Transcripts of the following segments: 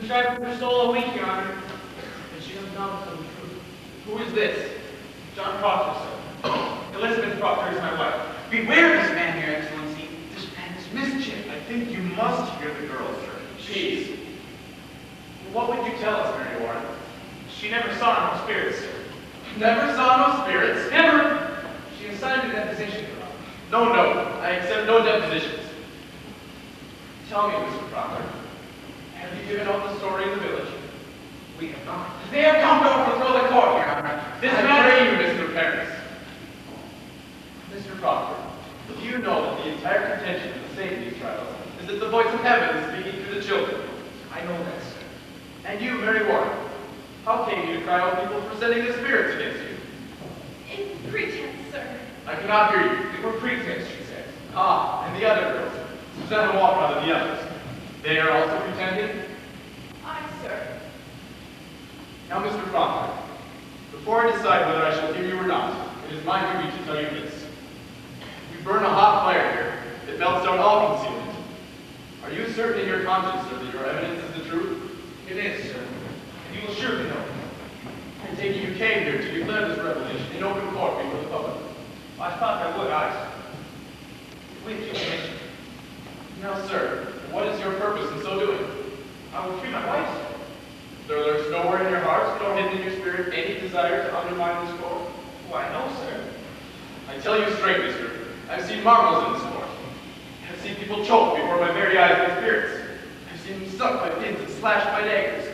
been driving for Soul a week, Your Honor. And she doesn't know the truth. Who is this? John Proctor, sir. Elizabeth Proctor is my wife. Beware this man, Your Excellency. This man is mischief. I think you must hear the girl, sir. Jeez. What would you tell us, Mary Warren? She never saw no spirits, sir. Never saw no spirits? Never! She has signed a deposition, Your Honor. No. I accept no depositions. Tell me, Mr. Proctor, have you given out the story in the village? We have not. They have come to overthrow the court, Your Honor. This matter you, Mr. Paris. Mr. Proctor, do you know that the entire contention of the state of these trials is that the voice of heaven is speaking through the children? I know that, sir. And you, Mary Warren, how came you to cry out people for sending the spirits against you? In pretense, sir. I cannot hear you. They were pretense, she said. Ah, and the other girls, Susanna Walker and the others, they are also pretending? Aye, sir. Now, Mr. Proctor, before I decide whether I shall hear you or not, it is my duty to tell you this. We burn a hot fire here. It melts down all concealment. Are you certain in your conscience, sir, that your evidence is the truth? It is, sir. And you will surely know. I take it you came here to declare this revelation in open court before the public. I thought I would, sir. With your permission. Now, sir, what is your purpose in so doing? I will free my wife, sir. There lurks nowhere in your hearts, nor hidden in your spirit, any desire to undermine this court? Why, no, sir. I tell you straight, mister, I've seen marvels in this court. I've seen people choke before my very eyes with spirits. I've seen them stuck by pins and slashed by daggers.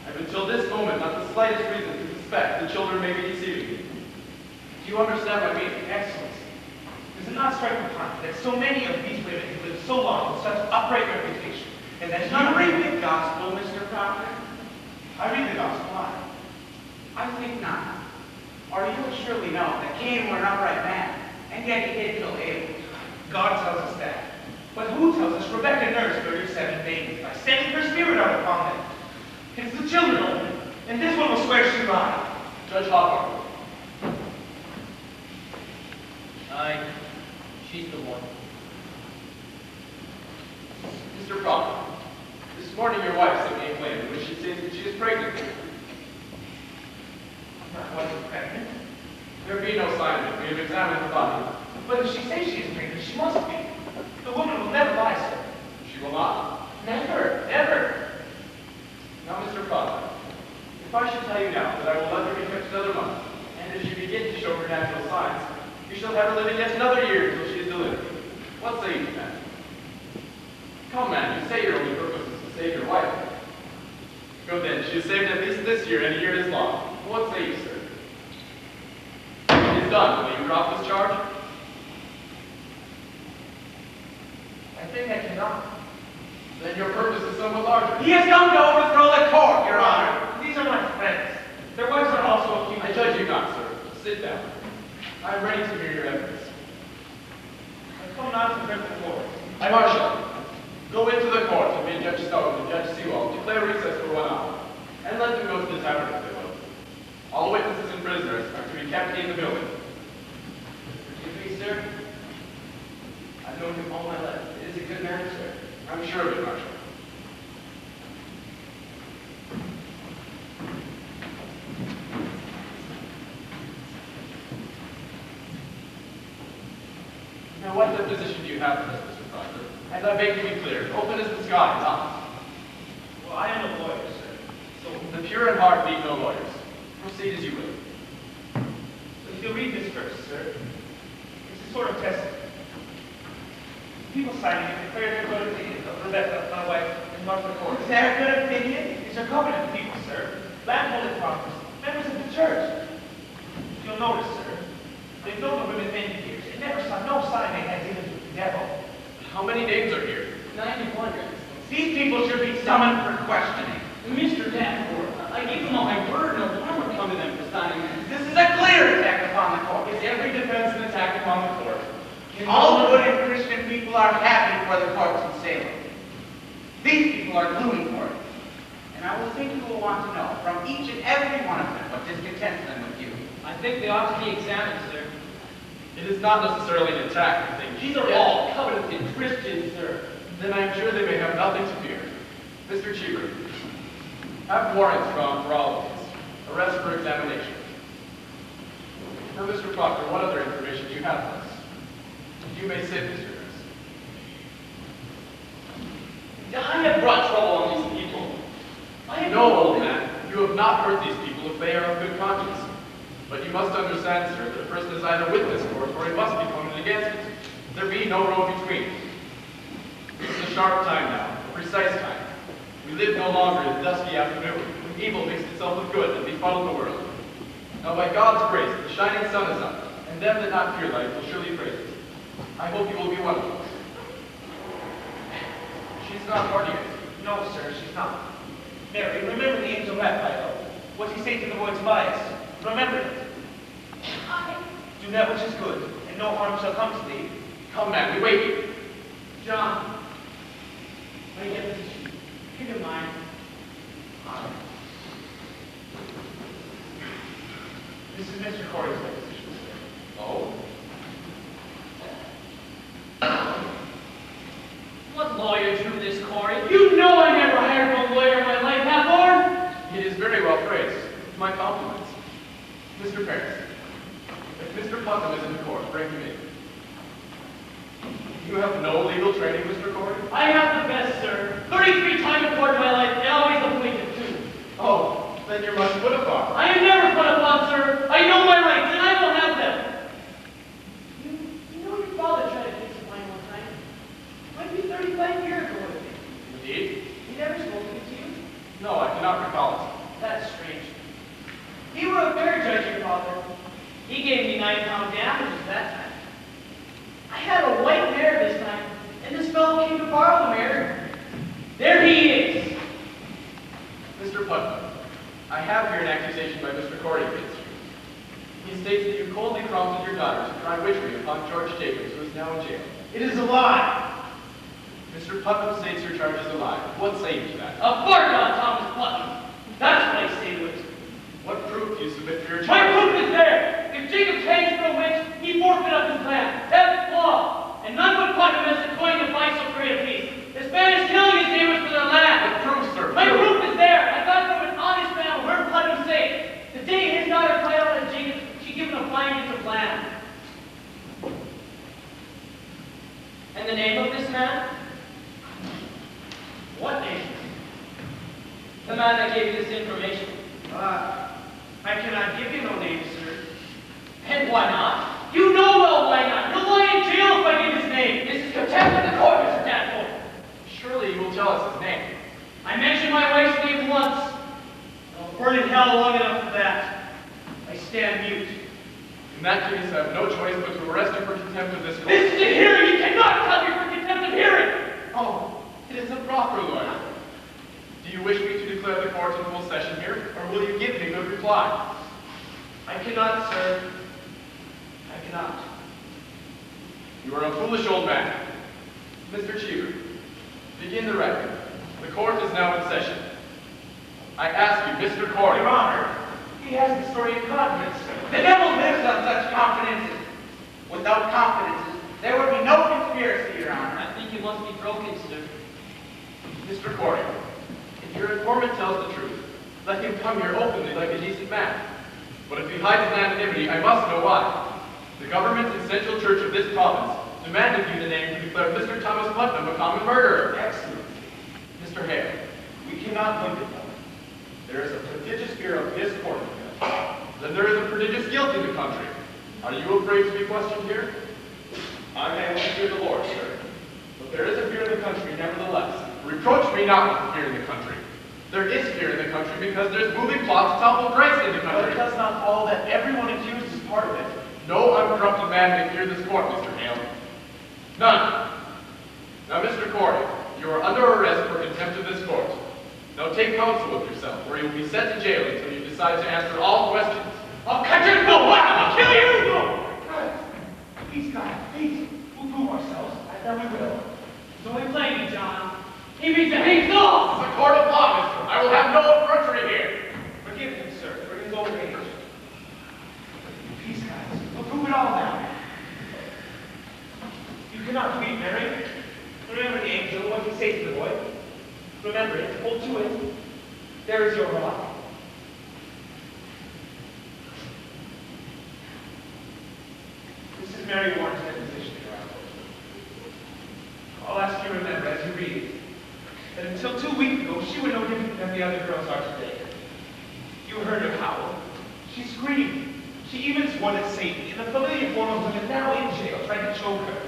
I've until this moment not the slightest reason to suspect the children may be deceiving me. Do you understand my meaning? Excellency, does it not strike you upon that so many of these women have lived so long with such upright reputation, and that Do you read the gospel, Mr. Proctor? I read the gospel, why? I think not. Or you will surely know that Cain was an upright man, and yet he did kill Abel. God tells us that. But who tells us Rebecca nursed 37 babies by sending her spirit out upon them? It's the children only, and this one will swear she lied. Judge Hawthorne. Aye, she's the one. Mr. Proctor, this morning your wife sent me a claim in which she says that she is pregnant. I wasn't pregnant. There be no sign of it. We have examined the body. But if she says she is pregnant, she must be. The woman will never lie, sir. She will not. Never, never. Now, Mr. Proctor, if I should tell you now that I will let her be kept another month, and if she begin to show her natural signs, you shall have her living yet another year until she is delivered. What say you, man? Come, man, you say your only purpose is to save your wife. Good then, she is saved at least this year, and a year is long. What say you, sir? It is done. Will you drop this charge? I think I cannot. Then your purpose is somewhat larger. He has come to overthrow the court, Your Honor. These are my friends. Their wives are also accused. I judge you not, sir. Sit down. I am ready to hear your evidence. I come not to break the court. Marshal, go into the court and bid Judge Stone and Judge Sewell declare recess for 1 hour, and let them go to the tavern if they will. All witnesses and prisoners are to be kept in the building. Forgive me, sir. I've known him all my life. It is a good man, sir. I'm sure of it, Marshal. Now, what deposition do you have for us, Mr. Proctor? And I beg to be clear, open as the sky, not. Well, I am a lawyer, sir. So, The pure in heart need no lawyers. Proceed as you will. if you'll read this first, sir, it's a sort of testament. People signing it declare their good opinion of Rebecca, my wife, and Martha Court. Is that a good opinion? These are covenant people, sir. Landholding properties, members of the church. You'll notice, sir, they've known the women many years and never saw no sign they had dealings with the devil. How many names are here? 91. These people should be summoned for questioning. Mr. Danforth, I gave them all my word. No harm would come to them for signing this. This is a clear attack upon the court. Is every defense an attack upon the court? All good and Christian people are happy for the courts in Salem. These people are gloomy for it. And I will think you will want to know from each and every one of them what discontents them with you. I think they ought to be examined, sir. It is not necessarily an attack, I think. These are all covenanted Christians, sir. Then I am sure they may have nothing to fear. Mr. Cheever, Have warrants drawn for all of these. Arrest for examination. Now, Mr. Proctor, what other information do you have for us? You may sit, Mr. Harris. I have brought trouble on these people. No, old man, you have not hurt these people if they are of good conscience. But you must understand, sir, that a person is either with this court or he must be voted against it. There be no road between. This is a sharp time now, a precise time. We live no longer in the dusky afternoon, when evil mixed itself with good and befuddled the world. Now by God's grace, the shining sun is up, and them that not fear life will surely praise it. I hope you will be one of those. She's not party yet. No, sir, she's not. Mary, remember the angel Raphael. What he said to the boy Tobias. Remember it. I... Do that which is good, and no harm shall come to thee. Come, man, we wait. John, I get this sheet. Keep in mind. This is Mr. Corey's deposition, sir. Oh? What lawyer drew this, Corey? You know I never hired no lawyer in my life, half-born! It is very well praised. My compliments. Mr. Paris, if Mr. Putnam is in the court, bring him in. You have no legal training, Mr. Corey? I have the best, sir. 33 times in court in my life, and always appointed too. Oh, then you're much put upon. I am never put upon, sir. I know my rights, and I will have them. You know your father tried to fix mine one time. Might be 35 years ago, I think. Indeed? He never spoke to you? No, I cannot recall it. That's strange. You were a fair judge, your father. He gave me £9 damages that time. I had a white mare this time, and this fellow came to borrow the mare. There he is. Mr. Putnam, I have here an accusation by Mr. Corey against you. He states that you coldly prompted your daughter to cry witchery upon George Jacobs, who is now in jail. It is a lie. Mr. Putnam states your charge is a lie. What say you to that? A bark on Thomas Putnam. That's what I say to it. What proof do you submit for your charge? My proof is there. If Jacob hangs for a witch, he forfeit up his land. That's law. And none but Putnam has the coin to buy so great a piece. This man is killing his neighbors for their land. What proof, sir? My proof is there. I got from an honest man who heard Putnam say, the day his daughter cried out at Jacob, she given a fine inch of land. And the name of this man? What name? The man that gave you this information. I cannot give you no name, sir. And why not? You know well why not. You'll lie in jail if I give his name. This is contempt of the court, Mr. Tadpole. Surely you will tell us his name. I mentioned my wife's name once. I'll burn in hell long enough for that. I stand mute. In that case, I have no choice but to arrest you for contempt of this court. This is a hearing. You cannot tell me for contempt of hearing. Oh, it is a proper lawyer. Do you wish me to declare the court in full session here, or will you give me good reply? I cannot, sir. I cannot. You are a foolish old man. Mr. Cheever, begin the record. The court is now in session. I ask you, Mr. Corey. Your Honor, he has the story of confidence. The devil lives on such confidences. Without confidences, there would be no conspiracy, Your Honor. I think you must be broken, sir. Mr. Corey, if your informant tells the truth, let him come here openly like a decent man. But if he hides his anonymity, I must know why. The government and central church of this province demanded you the name to declare Mr. Thomas Putnam a common murderer. Excellent. Mr. Hale, We cannot live it, though. there is a prodigious fear of this court. Then there is a prodigious guilt in the country. Are you afraid to be questioned here? I may only fear the Lord, sir. But there is a fear in the country, nevertheless. Reproach me not with fear in the country. There is fear in the country because there's moving plots to topple Christ in the But country. it does not follow that everyone accused is part of it. No uncorrupted man may fear this court, Mr. Hale. None. Now, Mr. Corey, you are under arrest for contempt of this court. Now take counsel with yourself, or you will be sent to jail until you decide to answer all questions. I'll cut your foot. What? I'll kill you. No! Please, God, please. We'll prove ourselves. That we will. So we blame you, John. He means to hang souls. It's a court of law, mister. I will have no effrontery here. Forgive him, sir, for his old age. Peace, guys. We'll prove it all now. You cannot weep, Mary. Remember the angel, what he said to the boy. Remember it. Hold to it. There is your rock. This is Mary Warren's deposition, Your Honor. I'll ask you to remember as you read it, that until 2 weeks ago, she was no different than the other girls are today. You heard her howl. She screamed. She even swore that Satan, in the familiar form of women now in jail, tried to choke her.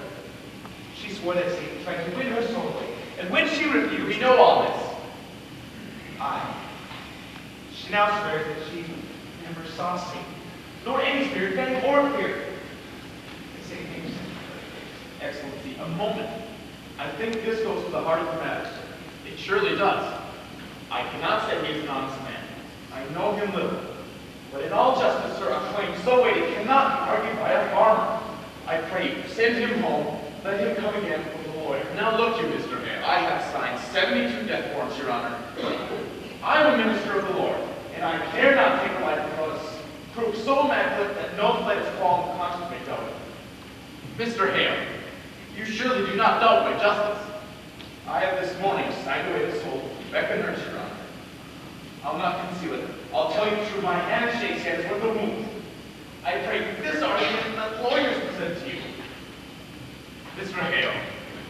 She swore that Satan tried to win her soul away, and when she refused, We know all this. She now swears that she never saw Satan, nor any spirit bend or fear. The same thing is Excellency, a moment. I think this goes to the heart of the matter, sir. It surely does. I cannot say he is an honest man. I know him little. But in all justice, sir, a claim so weighty cannot be argued by a farmer. I pray you, send him home. Let him come again with the lawyer. Now look you, Mr. Mayor. I have signed 72 death warrants, Your Honor. I am a minister of the Lord, and I dare not take a life because proof so immaculate that no flame is qualm the conscience may doubt it. Mr. Hale, you surely do not doubt my justice. I have this morning signed away the soul of Rebecca Nurse, Your Honor. I'll not conceal it. I'll tell you through my hand and shake hands with the wound. I pray you this argument that lawyers present to you. Mr. Hale,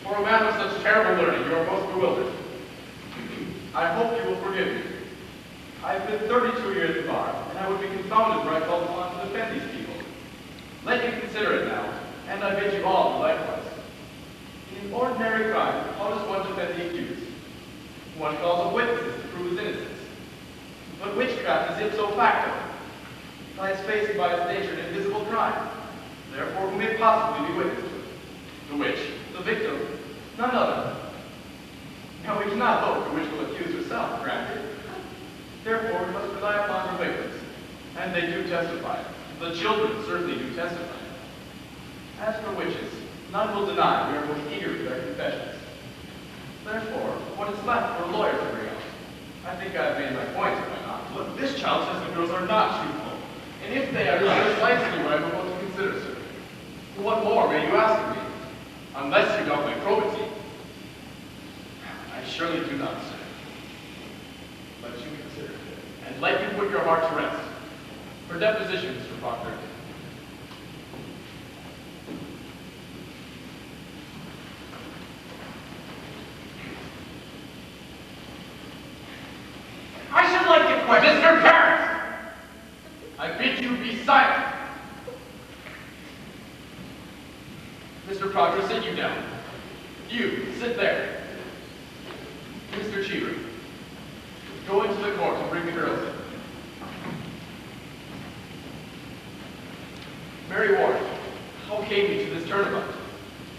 for a man of such terrible learning, you are most bewildered. I hope you will forgive me. I've been 32 years at the bar, and I would be confounded were I called upon to defend these people. Let you consider it now, and I bid you all do likewise. In ordinary crime, how does one defend the accused? One calls up witnesses to prove his innocence. But witchcraft is ipso facto. By its face and by its nature, an invisible crime. Therefore, who may possibly be witness to it? The witch, the victim, none other. Now, we cannot hope the witch will accuse herself, granted. Therefore, we must rely upon her victims. And they do testify. The children certainly do testify. As for witches, none will deny we are most eager for their confessions. Therefore, what is left for a lawyer to bring out? I think I have made my point, have I not? Look, this child says the girls are not truthful. And if they are, there is precisely what I am about to consider, sir. What more may you ask of me? Unless you doubt my probity. I surely do not, sir. Let you consider it, and let you put your heart to rest. For deposition, Mr. Proctor. I should like to question. Mr. Parent! I bid you be silent. Mr. Proctor, sit you down. You, sit there. Mr. Cheever, go into the court and bring the girls in. Mary Warren, how came you to this turnabout?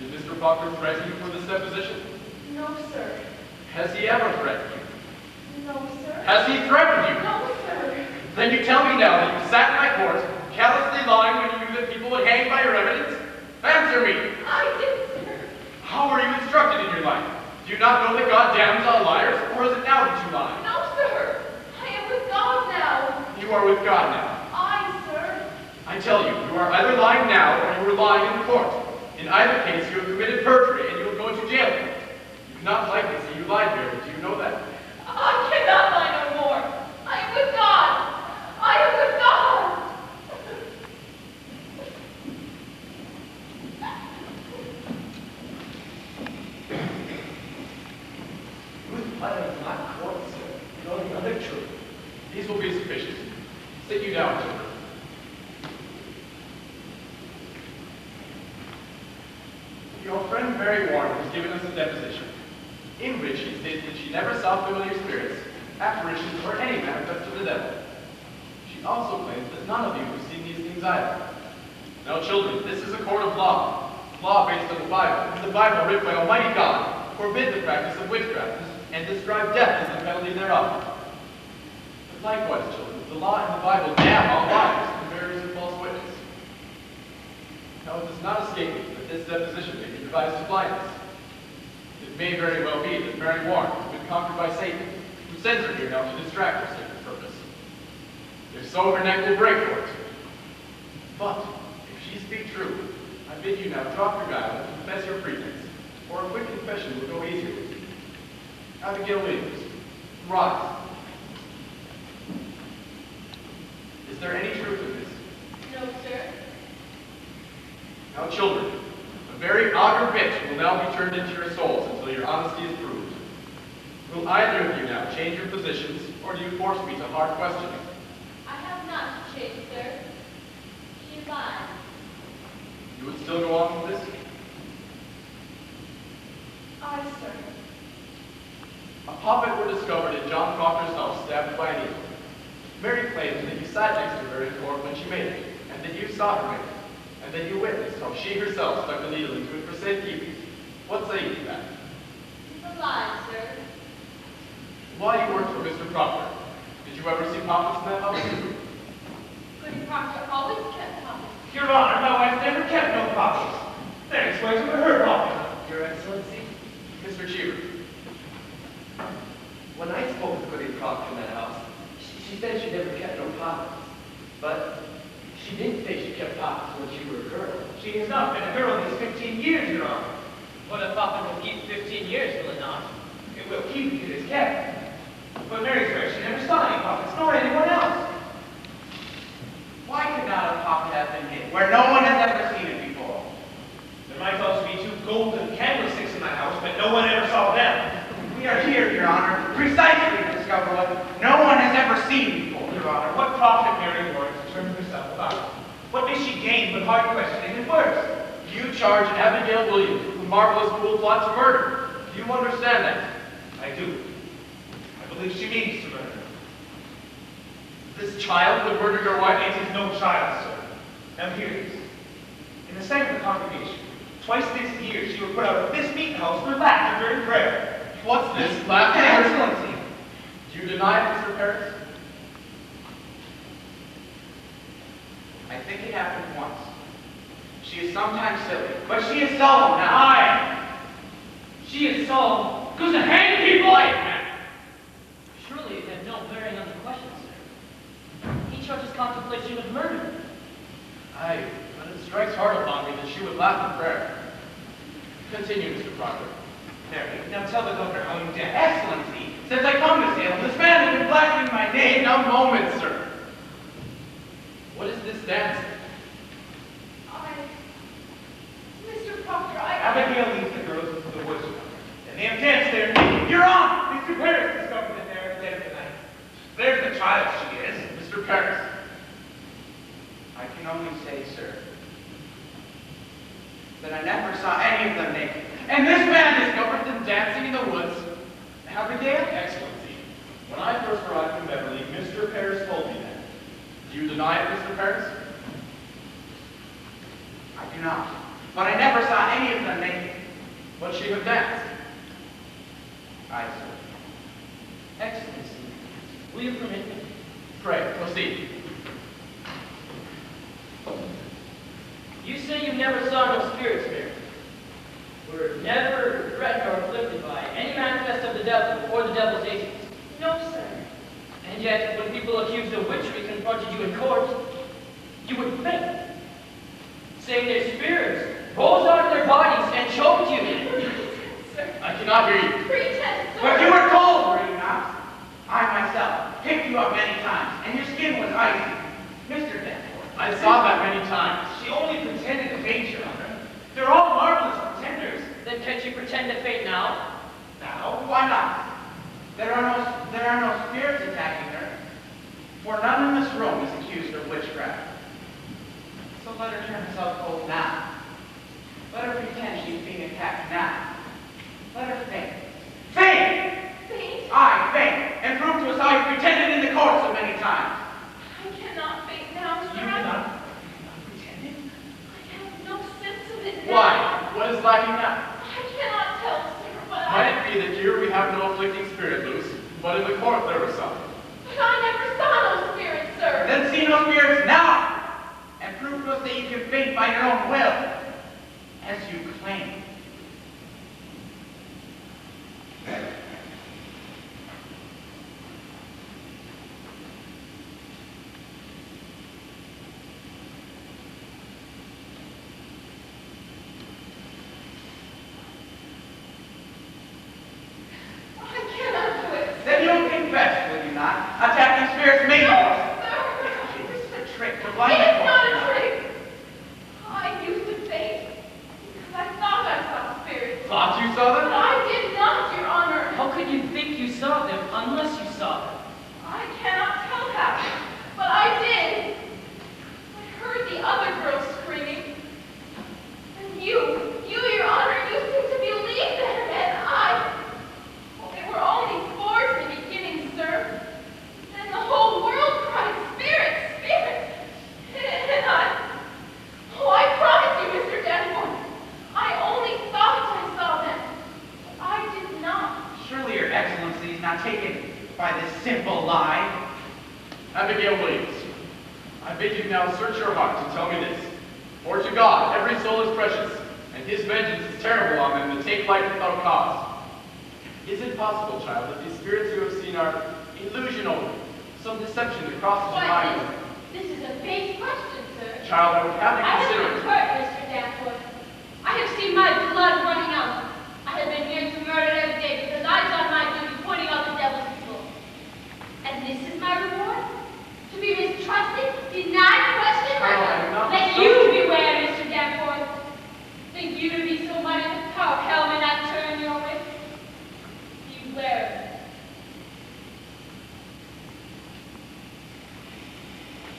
Did Mr. Proctor threaten you for this deposition? No, sir. Has he ever threatened you? No, sir. Has he threatened you? No, sir. Then you tell me now that you sat in my court, callously lying when you knew that people would hang by your evidence? Answer me! I did, sir. How were you instructed in your life? Do you not know that God damns all liars, or is it now that you lie? No, sir. I am with God now. You are with God now. I, sir. I tell you, you are either lying now or you were lying in the court. In either case, you have committed perjury and you will go to jail. You cannot likely say you lied, Mary. Do you know that? I cannot lie no more. I am with God. I am with God. I am not court, sir. No, nothing true. These will be sufficient. Sit you down, children. Your friend Mary Warren has given us a deposition, in which she states that she never saw familiar spirits, apparitions, or any manifest of the devil. She also claims that none of you have seen these things either. Now, children, this is a court of law based on the Bible, and the Bible, written by Almighty God, forbids the practice of witchcraft and describes death as the penalty thereof. But likewise, children, the law and the Bible damn all liars and bearers of false witness. Now, it does not escape me that this deposition may be devised to blindness. It may very well be that Mary Warren has been conquered by Satan, who sends her here now to distract her sacred purpose. If so, her neck will break for it. But, if she speak true, I bid you now drop your guile and confess your pretense, or a quick confession will go easier with you. Abigail Williams, rise. now be turned into your souls until your honesty is proved. Will either of you now change your positions, or do you force me to hard questioning? I have not changed, sir. She lied. You would still go on with this? I, sir. A poppet were discovered in John Proctor's house, stabbed by a needle. Mary claims that you sat next to her in court when she made it, and that you saw her make it, and that you witnessed how she herself stuck the needle into it for safekeeping. What say you to that? It's a lie, sir. While you worked for Mr. Proctor, did you ever see poppets in that house? Goody Proctor always kept puppets. Your Honor, my wife never kept no copies. That explains where her copy. Your Excellency, Mr. Cheever. when I spoke with Goody Proctor in that house, she said she never kept no pockets. But she didn't say she kept pockets when she were a girl. She has not been a girl these 15 years, Your Honor. What a puppet will keep 15 years, will it not? It will keep if it is kept. But Mary's where she never saw any puppets, nor anyone else. Why could not a poppet have been hid where no one has ever seen it before? There might also be 2 golden candlesticks in the house, but no one ever saw them. We are here, Your Honor, precisely to discover what no one has ever seen before. Your Honor, what profit Mary Warren to turn herself about? What may she gain but hard questioning and worse? You charge Abigail Williams with a marvelous cruel plot to murder. Do you understand that? I do. I believe she means to murder. This child would murder your wife? It is no child, sir. Now here it is. In the sight of the congregation, twice this year she will put out of this meeting house for laughter during prayer. What's this? Laughter? Excellency, Do you deny it, Mr. Paris? I think it happened once. She is sometimes silly, but she is solemn now. Aye. She is so good to hang people like that. Surely it had no bearing on the question, sir. He charges contemplation of murder. Aye, but it strikes hard upon me that she would laugh in prayer. Continue, Mr. Proctor. Mary, now tell the governor how you did. Excellency, since I come to Salem, this man has been blackening my In name. a moment, sir. What is this dance? Mr. Proctor, Abigail leads the girls into the woods, and they have danced there naked. You're on! Mr. Paris discovered that they are dead of the night. There's the child she is. Mr. Paris. I can only say, sir, that I never saw any of them naked. And this man Discovered them dancing in the woods. Abigail? Excellency, when I first arrived from Beverly, Mr. Paris told me that. Do you deny it, Mr. Paris? I do not. But I never saw any of them naked. But she have danced. I, sir. Excellency, will you permit me? Pray, proceed. You say you never saw no spirits, Mary. Were never threatened or afflicted by any manifest of the devil or the devil's agents. No, sir. And yet, when people accused of witchery confronted you in court, you would faint, saying their spirits rose out of their bodies and choked you. Sir. I cannot hear you. Pretend, sir. But you were cold, were you not? I myself picked you up many times, and your skin was icy. Mr. Danforth. I saw that many times. She only pretended to faint, Your Honor. They're all marvelous pretenders. Then can't you pretend to faint now? Now, Why not? There are no spirits attacking her, for none in this room is accused of witchcraft. So let her turn herself cold now. Let her pretend she's being attacked now. Let her faint. Faint! Faint? I faint, and prove to us how you pretended in the court so many times. I cannot faint now, sir. you cannot pretend it. I have no sense of it now. Why? What is lacking now? I cannot tell, sir, but Might it be that here we have no afflicting spirit loose, but in the court there was some? But I never saw no spirit, sir. Then see no spirits now, and prove to us that you can faint by your own will, as you claim. I cannot do it. Then you'll confess, will you not? Attacking spirits may No, be. sir. This is a trick to It blind is the not court. a trick. I used to faint because I thought I saw spirits. would you think you saw them unless you saw them? I cannot tell how, but I did. I heard the other girls screaming. And you, Your Honor, you seem to believe them, and well, they were only fours in the beginning, sir. And the whole world cried, Spirit, Spirit. And I promise you, Mr. Danforth, I only thought I saw them, but I did not. Surely your excellency is not taken by this simple lie. Abigail Williams, I bid you now search your heart to tell me this. For to God every soul is precious, and his vengeance is terrible on them that take life without cause. Is it possible, child, that these spirits you have seen are illusion only, some deception that crosses your mind? This is a base question, sir. Child, I would have to I have consider been it. hurt, Mr. Danforth. I have seen my blood running out. I have been near to murdered every day because I've done my duty pointing out the devil's people. And this is my reward? To be mistrusted, denied, questioned? Child, I do not Let so- you beware, Mr. Danforth. Think you to be so mighty the power of hell may not turn your way? Beware.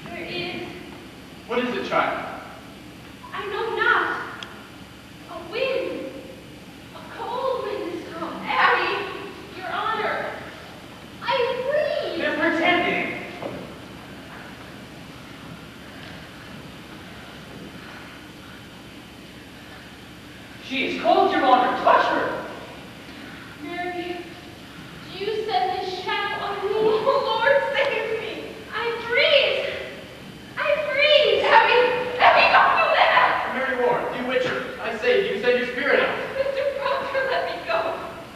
There is, What is it, child? I know not, a wind, a cold wind is come. Abby, Your Honor, I breathe. They're pretending. She is cold, Your Honor. Touch her. Mary, do you send this shadow on me? Oh, Lord, save me. I freeze. Abby, don't do that. Mary Ward, you witcher, I say, do you send your spirit out? Mr. Proctor, let me go.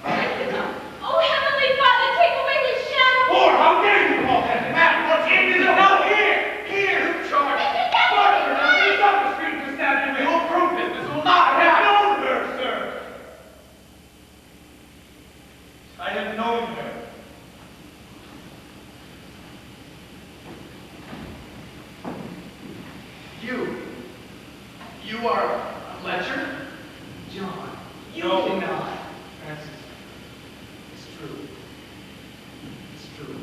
I cannot. Oh, Heavenly Father, take away this shadow. Or how dare you call that man? What's in this hell here? Here! Charge! Mr. Danforth, Father, now please stop the street to stab you We with. will prove it. This will not I have happen. known her, sir. I have known her. You are a Fletcher? John, you No. cannot. Francis, it's true. It's true.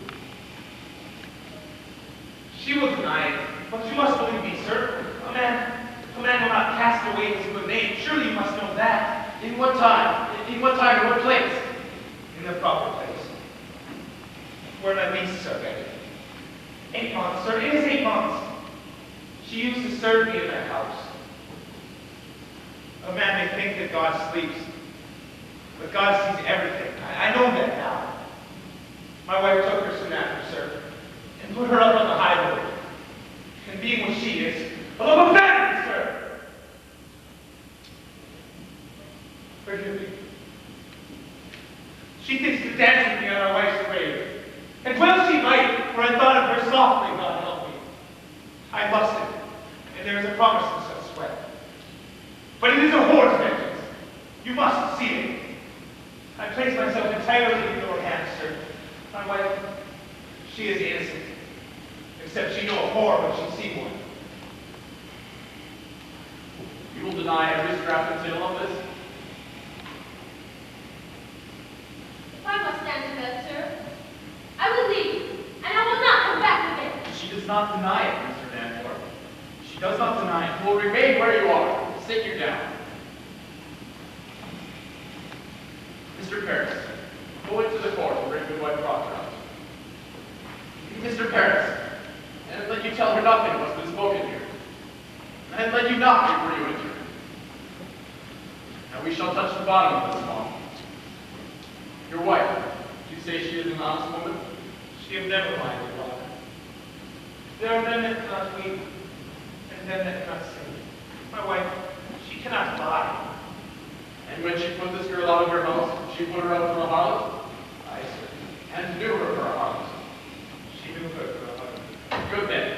She will deny it, but you must believe me, sir. A man will not cast away his good name. Surely you must know that. In what time? In what time and what place? In the proper place. Where my nieces are buried. 8 months, sir. It is 8 months. She used to serve me in that house. A man may think that God sleeps, but God sees everything. I know that now. My wife took her soon after, sir, and put her up on the high road. And being what she is, a love of vanity, sir. Forgive me. She thinks to dance with me on our wife's grave. And well she might, for I thought of her softly, God help me. I lusted, and there is a promise in such sweat. But it is a whore's vengeance. You must see it. I place myself entirely in your hands, sir. My wife, she is innocent. Except she know a whore when she see one. You will deny every scrap and tittle of this? If I must stand to that, sir, I will leave, and I will not come back again. She does not deny it, Mr. Danforth. She does not deny it. You will remain where you are. Sit you down. Mr. Paris, go into the court and bring the wife Proctor out. Mr. Paris, and let you tell her nothing of what's been spoken here. And let you not before you enter. Now we shall touch the bottom of this ball. Your wife, do you say she is an honest woman? She have never lied, Your Honor. There are men that cannot weep, and men that cannot sing. My wife, she cannot lie. And when she put this girl out of her house, she put her out for a harlot? Aye, sir. And knew her for a harlot. She knew her for a husband. Good then.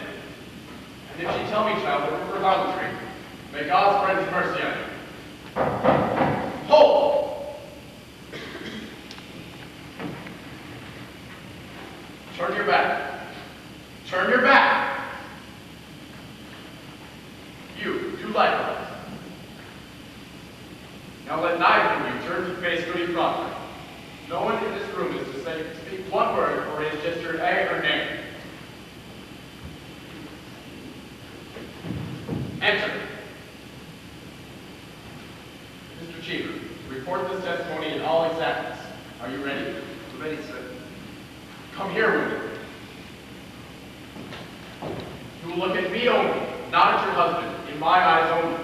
And if she tell me, child, that we're for harlotry, may God spread his mercy on you. Hold! Turn your back. Turn your back. You, do likewise. Now let neither of you turn to face Goody Proctor. No one in this room say, speak one word, or it is just your A or nay. Answer. Mr. Cheever, report this testimony in all exactness. Are you ready? Ready, sir. Come here with me. You will look at me only, not at your husband, in my eyes only.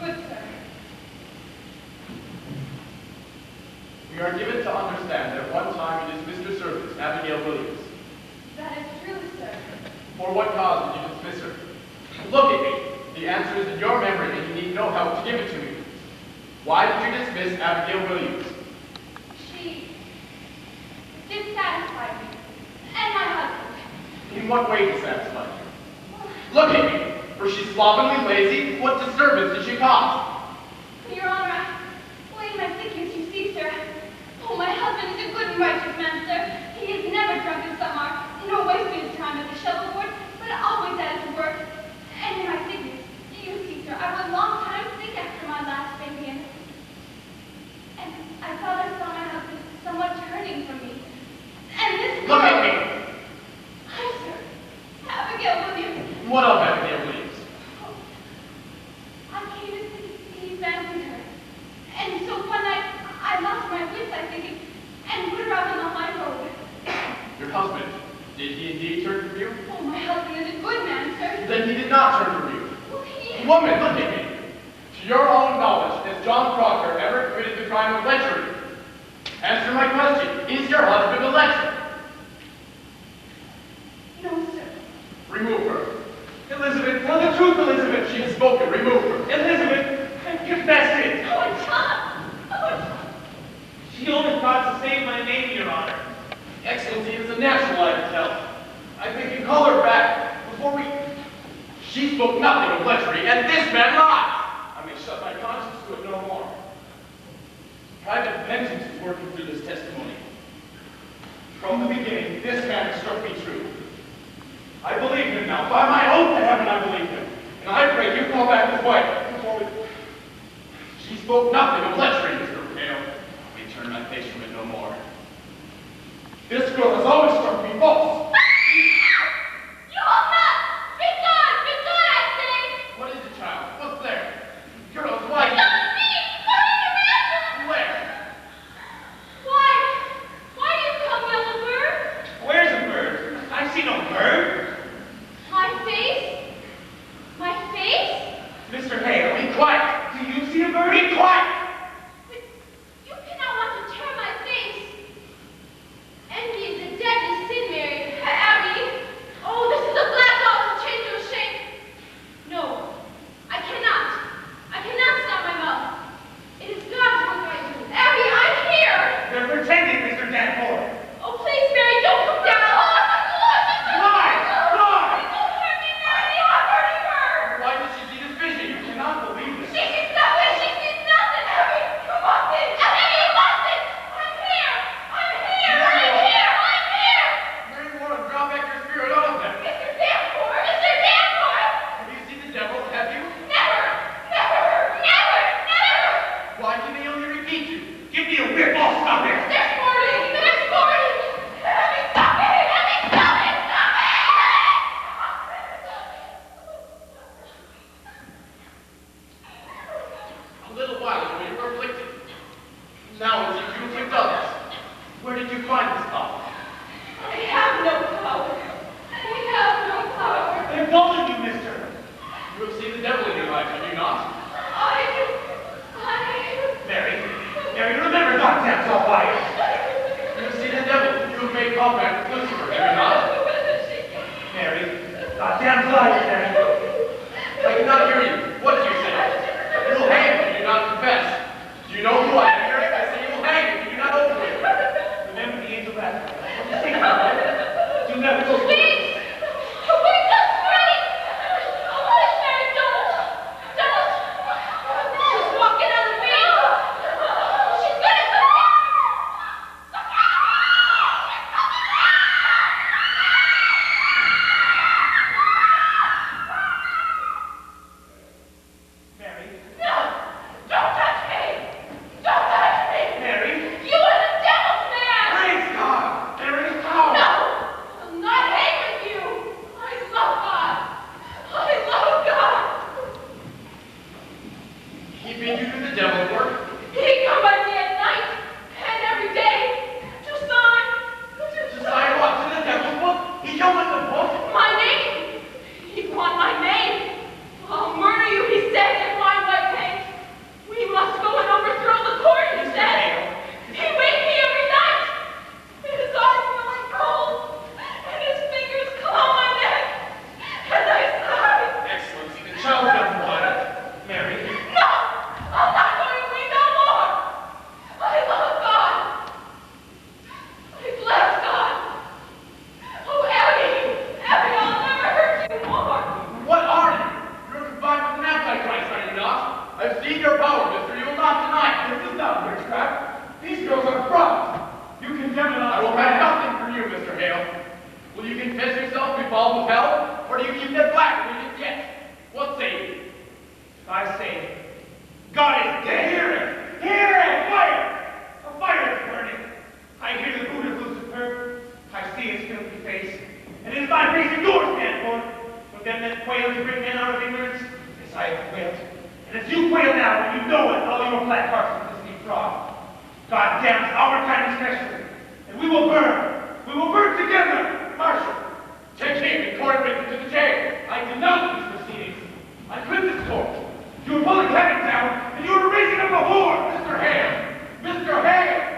Good, sir. We are given to understand that at one time you dismissed your servant, Abigail Williams. That is true, sir. For what cause did you dismiss her? Look at me. The answer is in your memory, and you need no help to give it to me. Why did you dismiss Abigail Williams? She dissatisfied me. And my husband. In what way dissatisfied you? Look at me. Was she slovenly, lazy? What disturbance did she cause? Your Honor, in my sickness, you see, sir. Oh, my husband is a good and righteous man, sir. He is never drunk in some hour, nor wasted his time at the shuffleboard, but always at his work. And in my sickness, you see, sir, I was long time sick after my last baby, and I thought I saw my husband somewhat turning from me. And this Look at me. Hi, sir. Abigail Williams. What of Abigail Williams? I came to see he fancied her. And so one night, I lost my wits, I think, and put her out on the high road. Your husband, did he indeed turn from you? Oh, my husband is a good man, sir. Then he did not turn from you. Well, he... Woman, look at me. To your own knowledge, has John Proctor ever committed the crime of lechery? Answer my question. Is your husband a lecher? No, sir. Remove her. Elizabeth, tell the truth, Elizabeth. She has spoken. Remove her. Elizabeth, confess it. Oh, John! Oh, John! She only thought to save my name, Your Honor. Excellency, it is a natural I can tell. I think you call her back before we... She spoke nothing of lechery, and this man lied. I may shut my conscience to it no more. Private vengeance is working through this testimony. From the beginning, this man has struck me true. I believe him now. By my oath to heaven, I believe him. And I pray you call back his wife before we... She spoke nothing of lechery, Mr. Hale. I may turn my face from it no more. This girl has always struck me false. You will not! Be gone! Be gone, I say! What is it, child? What's there? Girls, why? Don't speak! Come in your answer! Where? Why do you come, yellow bird? Where's a bird? I see no bird. My face? My face? Mr. Hale, be quiet. Do you see a bird? Be quiet. But you cannot want to tear my face. Envy is a deadly sin, Mary. Abby. Oh, this is a black dog to change your shape. No, I cannot. I cannot stop my mouth. It is God's work I do. Abby, I'm here. They're pretending, Mr. Danforth. Oh, please, Mary, don't come down. Oh, Why? Why? don't hurt me, Mary. I'm hurting her. Why did she see this vision? You cannot believe this. She sees nothing. She sees nothing. Abby, you mustn't. Abby, you mustn't. I'm here. I'm here. I'm here. I'm here. Mary Warren, draw back your spirit out of them. Mr. Danforth. Mr. Danforth. Have you seen the devil? Have you? Never. Never. Never. Never. Why can they only repeat you? Give me a whip. I'll stop it. There's Morty. There's Morty. Abby, stop it. Abby, stop it. Stop it. A little while ago you were afflicted. Now it seems you afflict others. Where did you find this power? I have no power. I have no power. They're both of you, mister. You have seen the devil in your life, have you not? Mary, remember goddamn so quiet. You have seen the devil. You have made compact with Lucifer, have you not? Mary, goddamn quiet, Mary. I cannot hear you. What did you say? You will hang if you do not confess. Do you know who I am, Mary? I say you will hang if you do not open it. Remember the angel that. What you think about it? You never go. Please! Wake up, Freddy! Oh, please, Mary, don't! Don't! She's walking on the beam! She's gonna come out! Will you confess yourself and be followed with hell? Or do you keep that black when you get yet? What say you? I say, God is dead. Hear it! Hear it! Fire! A fire is burning. I hear the boot of Lucifer. I see his filthy face. And it is my face and yours stand for them that quail to bring men out of ignorance. Yes, I have quailed. And as you quail now, when you know it, all your black hearts will be fraud. God damns our kind especially. And we will burn. We will burn together. Marshal, Take him and Corbin to the jail. I denounce these proceedings. I quit this court. you are pulling heaven down, and you are raising up a whore. Mr. Hale! Mr. Hale!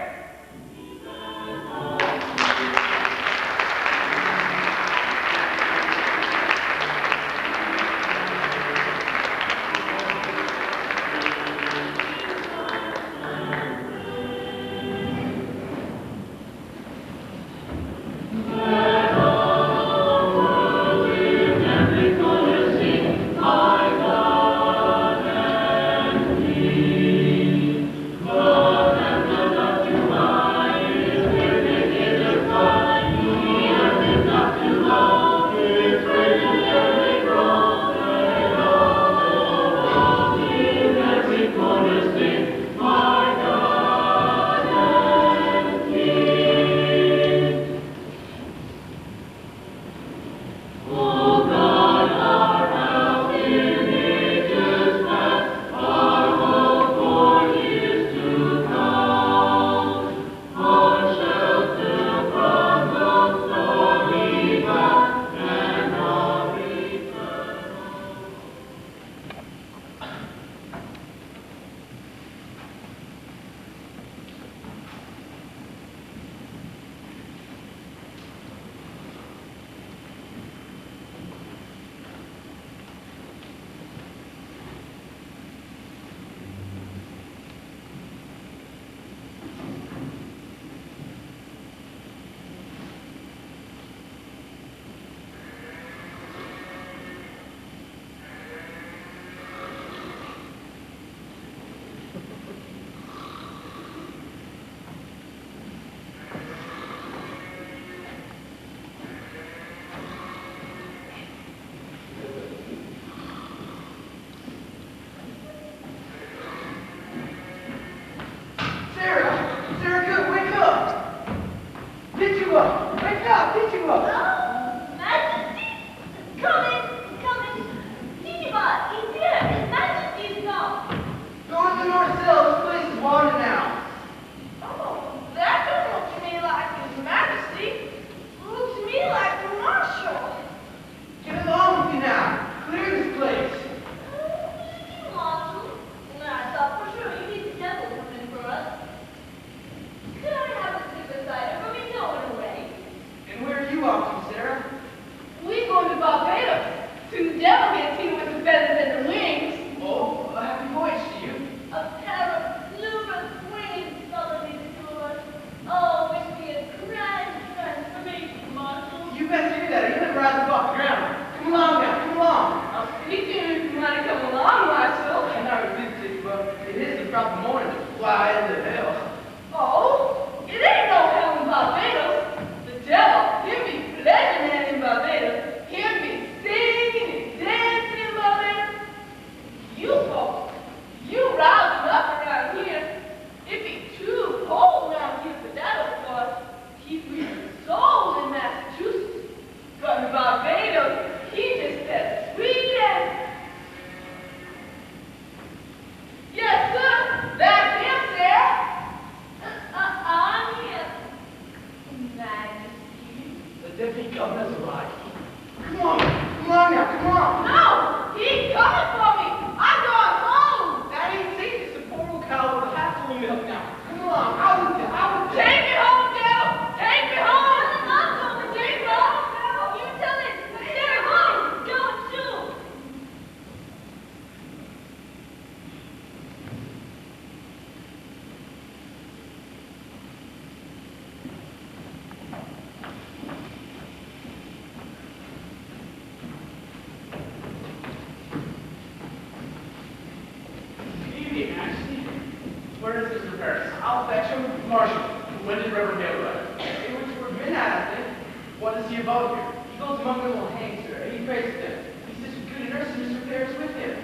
What is he about here? He goes among the little hangs, sir, and he prays to them. He's just as good a nurse, and Mr. Paris with him.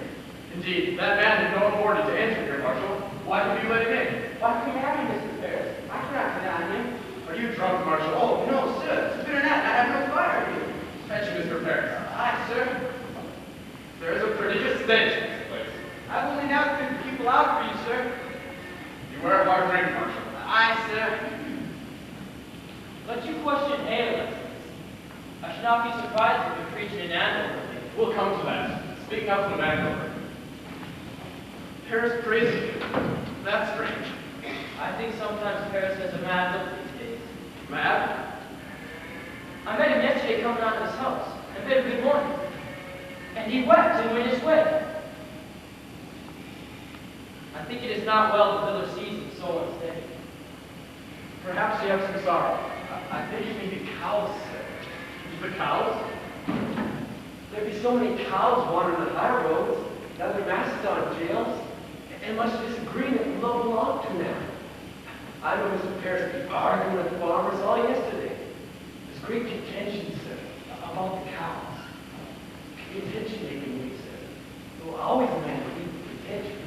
Indeed, that man had no authority to enter here, Marshal. Why did you let him in? Why couldn't have him, Mr. Paris? I cannot deny him. Are you drunk, Marshal? Oh, no, sir. It's a bitter night. I have no fire here. Fetch Mr. Paris. Aye, sir. There is a prodigious stench in this place. I've only now sent people out for you, sir. Beware of our drink, Marshal. Aye, sir. Let you question ale lessons. I should not be surprised if you preach in Andover. We'll come to that. Speaking of the Andover. Paris praises you. That's strange. I think sometimes Paris has a mad look these days. Mad? I met him yesterday coming out of his house, and bid him good morning. And he wept and went his way. I think it is not well the miller sees him so unsteady. Perhaps you have some sorrow. I think you mean the cows, sir. The cows? There be so many cows wandering the high roads, now their masters are in jails, and much disagreement that love belong to now. I know Mr. Paris be arguing with farmers all yesterday. There's great contention, sir, about the cows. Contention making me, sir. There will always a man lead with contention.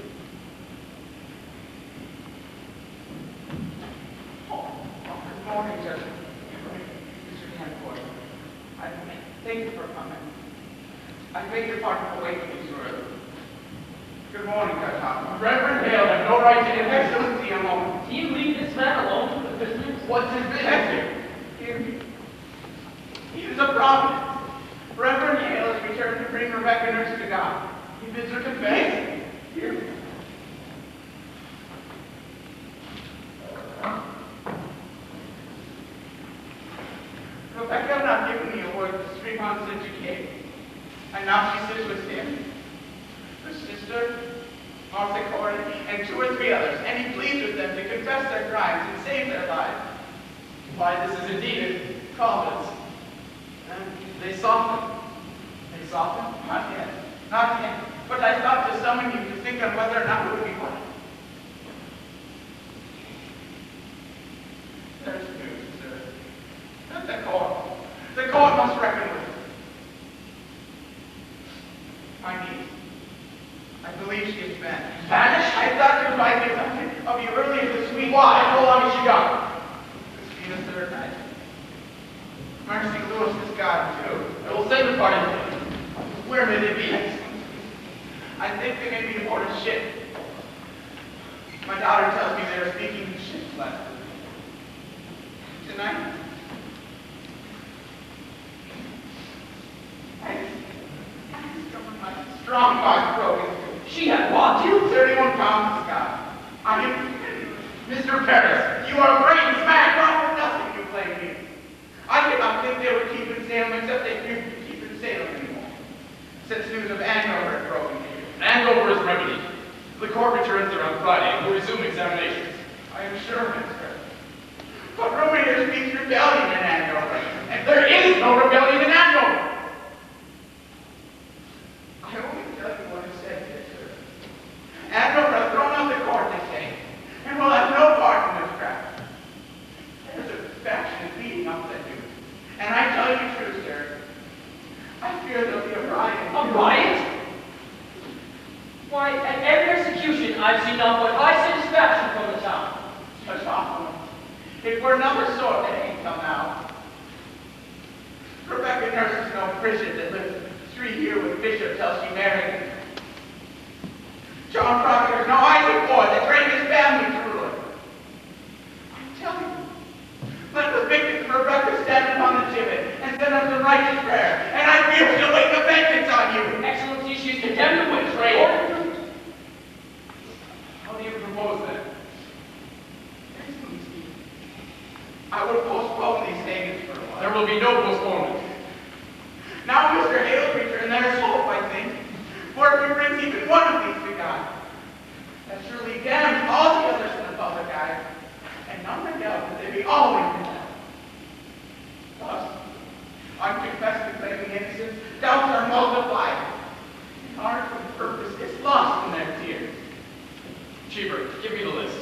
Good morning, Judge. Mr. Danforth. Thank you for coming. I beg your pardon for waking you so early. Good morning, Judge Hoffman. Reverend Hale had no right to enter. Excellency, a moment. Do you leave this man alone to the prisoners? What's his business here? Hear me. He is a prophet. Reverend Hale has returned to bring Rebecca nurse to God. He bids her confess. Hear me. Rebecca had not given me a word to speak on since you came. And now she sits with him, her sister, Martha Corey, and 2 or 3 others, and he pleads with them to confess their crimes and save their lives. Why, this is indeed a providence. And They soften. they soften? Not yet. Not yet. But I thought to summon you to think on whether or not it would be one. There's news, sir. Not the court. The court must reckon with it. My niece. I believe she is vanished. Vanished? I thought you might get something of you earlier this week. Why? How long has she gone? This will be the 3rd night. Mercy Lewis is gone too. I will send a party. Where may they be? I think they may be aboard a ship. My daughter tells me they were speaking to ships last week. Tonight? I discovered my strong box broken. She had robbed you? 31 pounds of God. I am Mr. Paris, You are a brain smack. Wrong with nothing, you blame me. I did not think they were keeping Salem except they appear to be keeping Salem anymore. Since news of Andover had broken here. Andover is remedied. The court returns there on Friday and will resume examinations. I am sure, Mister. But rumor here speaks rebellion in Andover. And there is no rebellion in Andover. I only tell you what is said here, sir. Andover has thrown out the court, they say, and will have no part in this crap. There's a faction leading up that news. And I tell you true, sir. I fear there'll be a riot. A riot? Why, at every execution I've seen nothing but high satisfaction from the town. Such awfulness. If we're another sort, that ain't come out. Rebecca nurses no Bridget that lives 3 here with Bishop till she married him. John Proctor's no Isaac boy that trained his family to ruin. I tell you, let the victims of Rebecca stand upon the gibbet and send up some righteous prayer, and I feel she'll wait the vengeance on you. Excellency, she's condemned to betrayal. How do you propose that? I would postpone these hangings for a while. There will be no postponement. Now Mr. Hale's returned, there's hope, I think. For if he brings even one of these to God, that surely damns all the others in the public eye, and none may doubt that they be always condemned. Thus, unconfessed and claiming innocence, doubts are multiplied. And art of purpose is lost in their tears. Cheever, give me the list.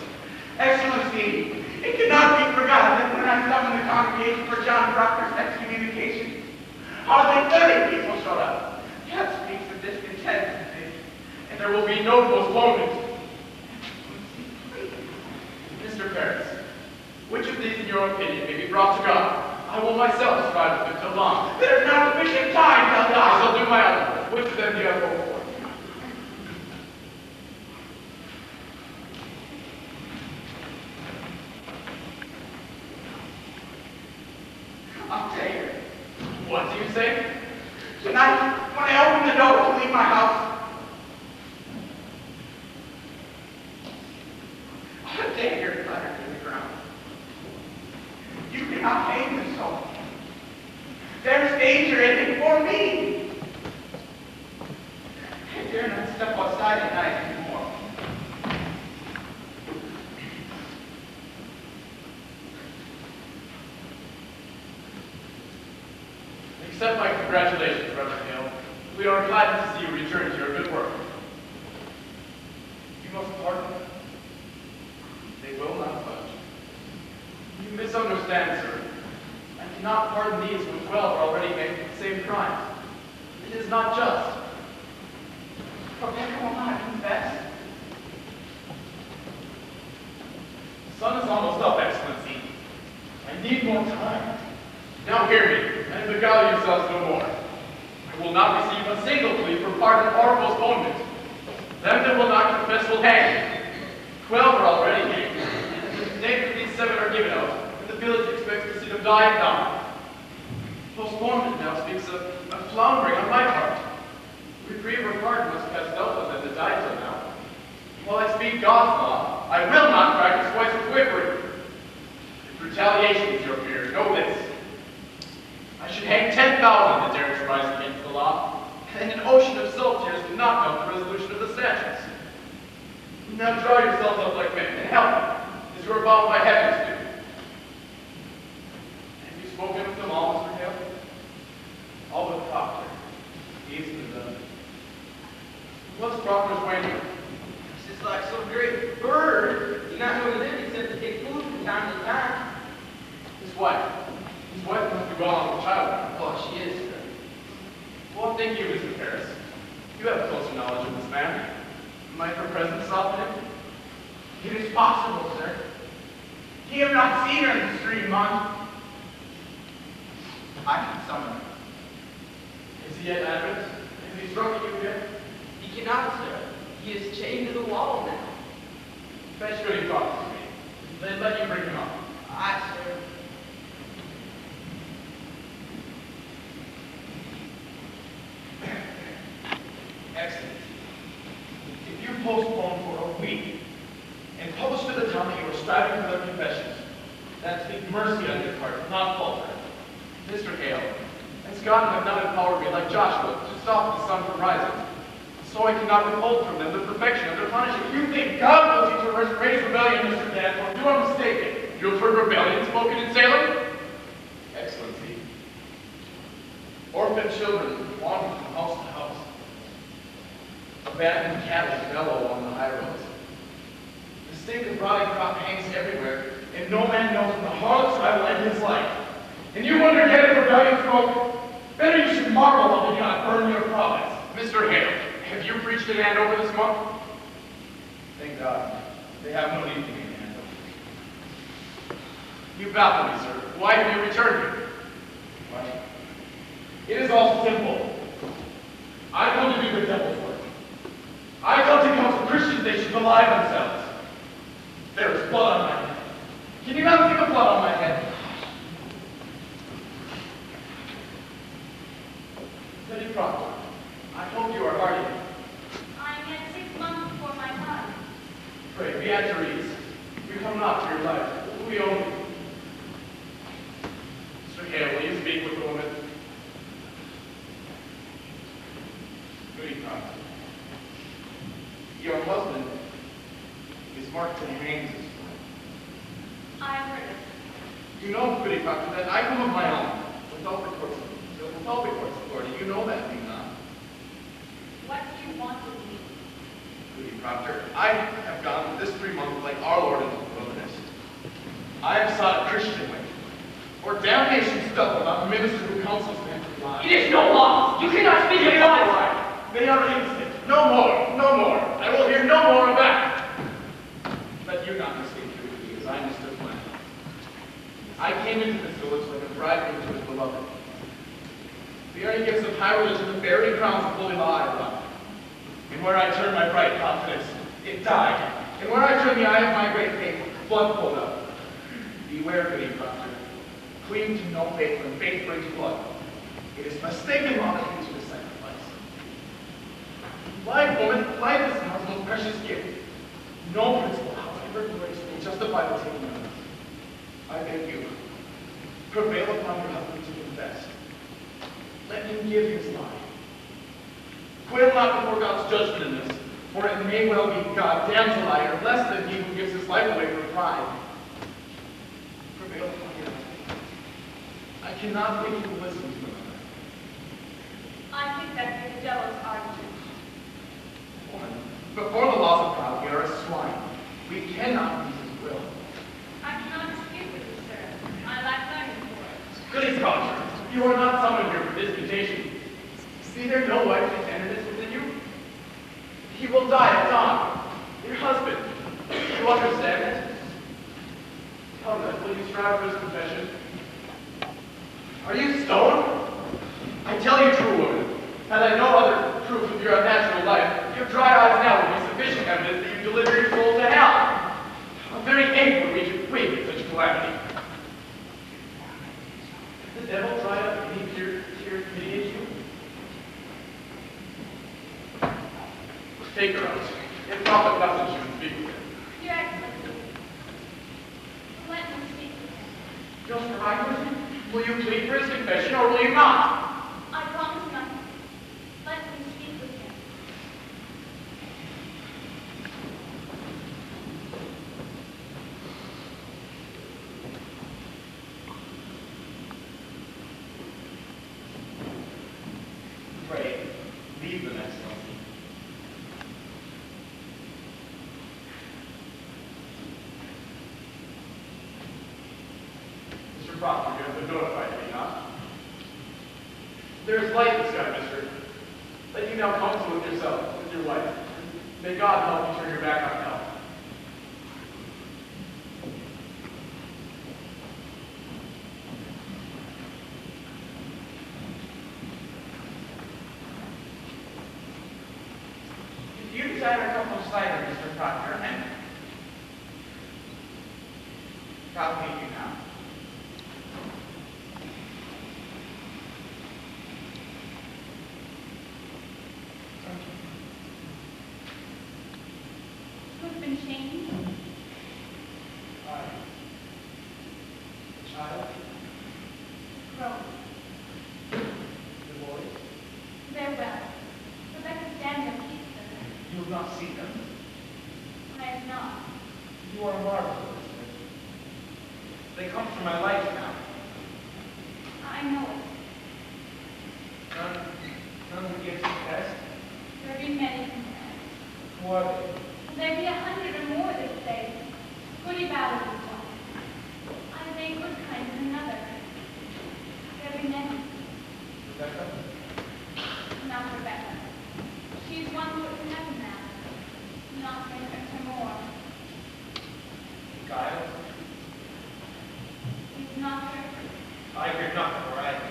Excellency, it cannot be forgotten that when I summoned the congregation for John Proctor's excommunication, no postponement. Mr. Paris, which of these, in your opinion, may be brought to God? I will myself strive with it till long. There's not sufficient time, I Vadnais. shall do my utmost. Which of them do you have hope for? I'll tell you. What do you say? Tonight, when I open the door to leave my house, a dagger clattered to the ground. You cannot hang me so. There's danger in it for me. I dare not step outside at night anymore. Accept my congratulations, Reverend Hale. We are glad to see you return to your good work. You must pardon them. They will not budge. You misunderstand, sir. I cannot pardon these when 12 are already making the same crimes. It is not just. Rebecca will not confess. The sun is almost up, Excellency. I need more time. Now hear me, and beguile yourselves no more. I will not receive a single plea for pardon or postponement. Them that will not confess will hang. 12 are already hanged, and the day that these 7 are given out, and the village expects to see them die and die. Postponement now speaks of a floundering on my part. Reprieve or pardon must cast doubt on them that died till now. While I speak God's law, I will not practice twice with whippering. If retaliation is your fear, know this. I should hang 10,000 that dare to rise against the law, and an ocean of salt tears to knock out the resolution of the statutes. Now draw yourselves up like men, and help me, as you are bound by heaven to do. Have you spoken with them all, Mr. Hale? All but Proctor. He's been done. What's Proctor's way? This is like some great bird. You're not going to live except to take food from time to time. His wife. His wife must be gone with the child. Oh, she is, sir. What think you, Mr. Paris? You have closer knowledge of this man. Might her presence soften him? It is possible, sir. You have not seen her in this 3 months. I can summon her. Is he yet adamant? Has he struck at you yet? He cannot, sir. He is chained to the wall now. Fetch Goody Proctor to me. Then let you bring him up. Aye, sir. Excellent. If you postpone for a week and publish to the town that you are striving for their confessions, that's big mercy on your part, not falter. Mr. Hale, as God have not empowered me like Joshua to stop the sun from rising, so I cannot withhold from them the perfection of their punishment. You think God wants you to raise rebellion, Mr. Danforth? You are mistaken. You have heard rebellion spoken in Salem? Excellency. Orphan children wander from house to house. Abandoned cattle bellow on the high roads. The stink of rotting crop hangs everywhere, And no man knows when the harlot's I will end his life. And you wonder yet if rebellion spoke? Better you should marvel that we cannot burn your province. Mr. Hale, have you preached an hand over this month? Thank God. They have no need to be in hand. You baffle me, sir. Why have you returned here? Why? It is all simple. I come to do the devil's work. I come to counsel Christians they should belie themselves. There is blood on my head. Can you not see the blood on my head? Lady Proctor, I hope you are hardy. I'm yet 6 months before my time. Pray, be at your ease. We come not to your life. We own you. Mr. Hale, will you speak with the woman? Goody Proctor. Your husband is marked to hang this morning. I've heard it. You know, Goody Proctor, that I come of my own, without the court's authority. You know that, do you not? What do you want with me? Goody Proctor, I have gone this 3 months like our Lord into the wilderness. I have sought a Christian way, or damnation doubled on a minister who counsels men to lie. It is no law. You cannot speak They of are God. right. They are innocent. No more, no more. I will hear him no more aback. Let you not mistake me, as I mistook mine. I came into this village like a bridegroom to his beloved. The very gifts of high religion, the very crowns of holy law I brought. And where I turned my bright confidence, it died. And where I turned the eye of my great faith, blood pulled up. Beware, good prophet. Cling to no faith when faith brings blood. It is mistaken law that leads to the sacrifice. Life, woman, life is God's most precious gift. No principle, however grace, will justify the taking of it. I beg you, prevail upon your husband to confess. Let him give his life. Quail not before God's judgment in this, for it may well be God damns a liar less than he who gives his life away for pride. Prevail upon your husband. I cannot make you listen to another. I think that you're a jealous argument. Before the laws of God, we are a swine. We cannot use his will. I cannot dispute with you, sir. I lack learning for it. Goody scholar, you are not summoned here for disputation. See there no wife and tenderness within you? He will die at dawn. Your husband. You understand it? Tell me, will you strive for his confession? Are you stoned? I tell you true, woman. Had I no other proof of your unnatural life, your dry eyes now would be sufficient evidence that you deliver your soul to hell. A very ache would reach a quake at such calamity. The devil dried up any tears pity you? Take her out. If not the message, you can speak with him. Your Excellency, let me speak with him. Just for my question, will you plead for his confession or will you not? I promise nothing. Let me speak with him. Pray, leave them, Excellency. Mr. Proctor, you have been notified, have you not? There is light in the sky, mister. Let you now counsel with yourself, with your wife. May God help you turn your back on hell. If you desire a cup of cider, Mr. Proctor, and I'll meet you now. Who's been changed? Child, Grown. the boys, They're well. Rebecca's Daniel keeps them. you have not seen them. I have not. You are marvelous. They come from my life now. I know it. None who gives the best. There be many compared. Who are they? There be 100 or more that say, goody ballad is one. I say good kind is another. There be many. Rebecca? Not Rebecca. She's one foot in heaven now. Not may hurt her more. Giles? He's not hurt. I hear nothing where I am.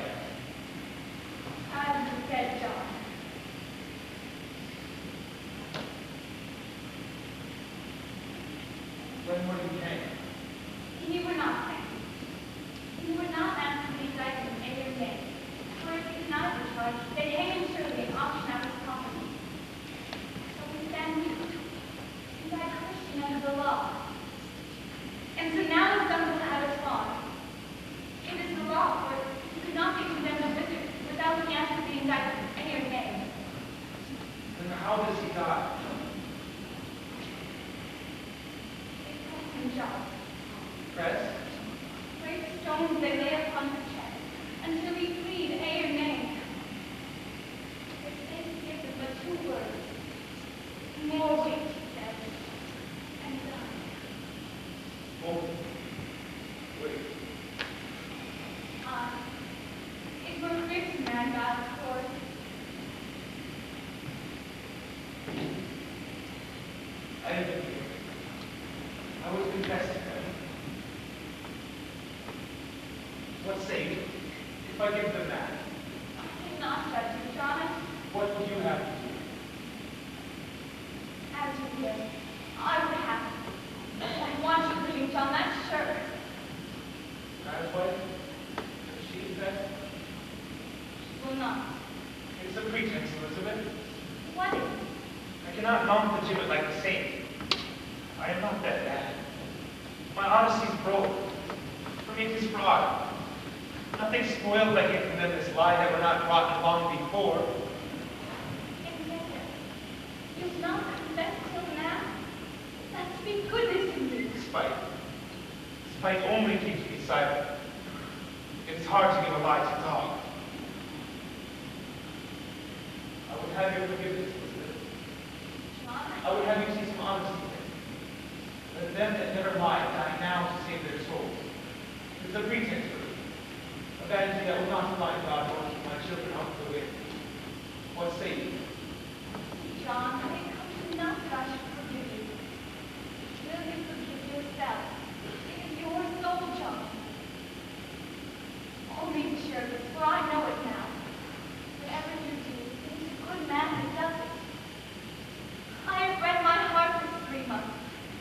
I was dead, John. When were you hanged? You were not hanged. You were not asked to be indicted in every day. For if he denied the charge, they'd hang him surely and auction out his property. So we stand mute. We die Christian under the law. And so now his son will have his fault. It is the law, for you can am here. I would confess to them. What say you? If I give them that, I cannot judge you, John. what would you have to do? As you did, I would have to. I want you leaving, John, that's sure. As wife? Does she confess? She will not. It's a pretense, Elizabeth. What is it? I cannot mount the gibbet like a saint. I am not that bad. My honesty is broke. For me, it is fraud. Nothing spoiled by him than this lie that were not rotten long before. Inventor, you've not confessed till now? That speak goodness in you. Spite. Spite only keeps me silent. It is hard to give a lie to dog. I would have your forgiveness, Elizabeth. John, I would have you see some honesty in it. Let them that never lie die now to save their souls. It's a pretense for me. A vanity that will not blind God or keep my children out of the way. What say you? John, I come to not that I should forgive you. Will you forgive yourself? It is your soul, John. Only be sure of this, for I know it now. Whatever you do, it is a good man who does it. I have read my heart this 3 months.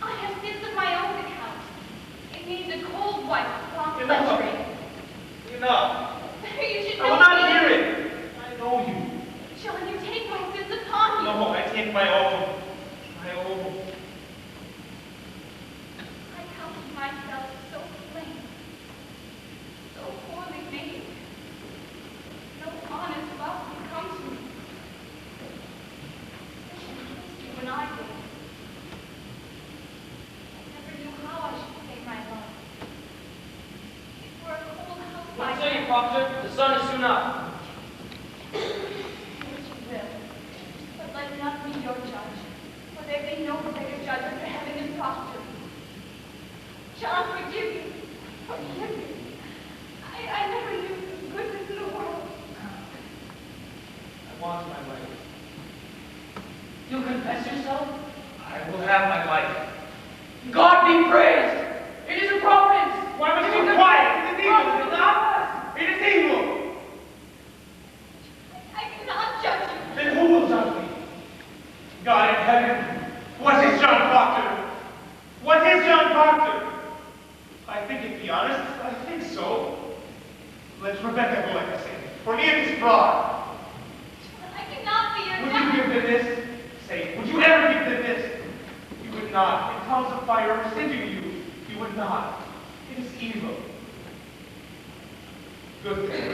I have sins of my own account. It needs a cold wife to block the Enough. tree. Enough. You should I know will not me. hear it. I know you. John, you take my sins upon you. No, I take my own. My own. I count myself so plain, so poorly made. No honest love can come to me. I should kiss you when I did. I never knew how I should pay my love. For a cold house What like say you, Proctor? The sun is soon up. which you will. But let not be your judge, for there be no greater judge under heaven than Proctor. John, forgive me. Forgive me. I never knew goodness in the world. I want my life. You'll confess yourself? I will have my life. God be praised! It is a providence! Why must you be quiet? It is evil. God will not us! It is evil. I cannot judge you. Then who will judge me? God in heaven. What is John Proctor? What is John Proctor? I think it be honest. I think so. Let Rebecca go like I say. For me it is fraud. I cannot be your Would judge. you give them this? Say, would you ever give them this? You would not. In tongues of fire or sinning you, you would not. It is evil. Good thing.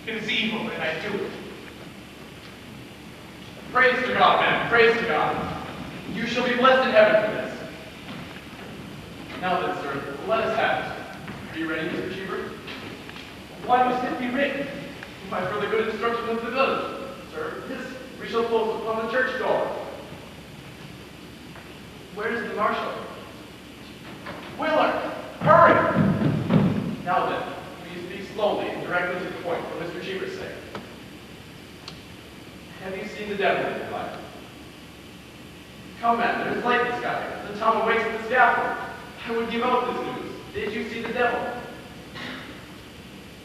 It is evil, and I do it. Praise to God, man. Praise to God. You shall be blessed in heaven for this. Now then, sir, let us have it. Are you ready, Mr. Cheever? Why must it be written? By for the good instruction of the village, sir. This we shall post upon the church door. Where is the marshal? Willard, hurry! Now then, will you speak slowly and directly to the point for Mr. Cheever's sake? Have you seen the devil in your life? Come, man, there is light in the sky. The town awaits at the scaffold. I would give out this news. Did you see the devil?